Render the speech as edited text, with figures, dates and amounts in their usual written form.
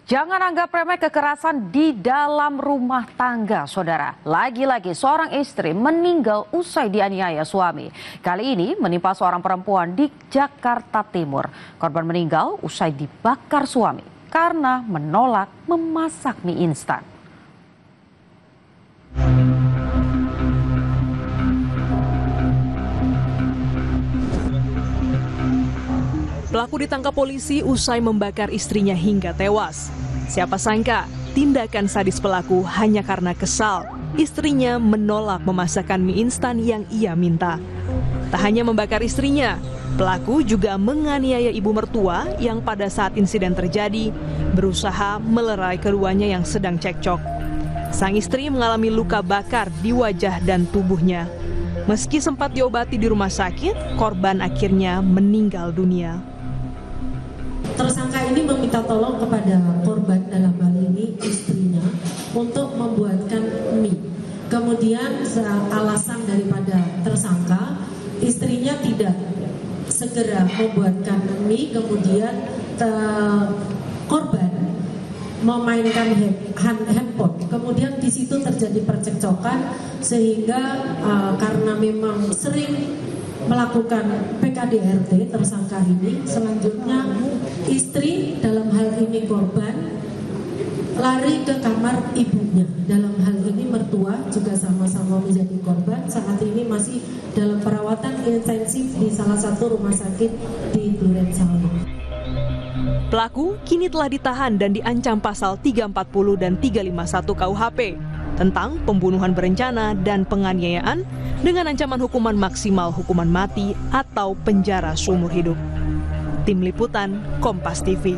Jangan anggap remeh kekerasan di dalam rumah tangga, saudara. Lagi-lagi seorang istri meninggal usai dianiaya suami. Kali ini menimpa seorang perempuan di Jakarta Timur. Korban meninggal usai dibakar suami karena menolak memasak mie instan. Pelaku ditangkap polisi usai membakar istrinya hingga tewas. Siapa sangka, tindakan sadis pelaku hanya karena kesal. Istrinya menolak memasakkan mie instan yang ia minta. Tak hanya membakar istrinya, pelaku juga menganiaya ibu mertua yang pada saat insiden terjadi berusaha melerai keduanya yang sedang cekcok. Sang istri mengalami luka bakar di wajah dan tubuhnya. Meski sempat diobati di rumah sakit, korban akhirnya meninggal dunia. Tersangka ini meminta tolong kepada korban, dalam hal ini istrinya, untuk membuatkan mie. Kemudian alasan daripada tersangka, istrinya tidak segera membuatkan mie, kemudian korban memainkan handphone. Kemudian di situ terjadi percekcokan sehingga karena memang sering melakukan PKDRT tersangka ini, selanjutnya istri, dalam hal ini korban, lari ke kamar ibunya. Dalam hal ini mertua juga sama-sama menjadi korban. Saat ini masih dalam perawatan intensif di salah satu rumah sakit di Durensawit. Pelaku kini telah ditahan dan diancam pasal 340 dan 351 KUHP tentang pembunuhan berencana dan penganiayaan dengan ancaman hukuman maksimal hukuman mati atau penjara seumur hidup. Tim Liputan Kompas TV.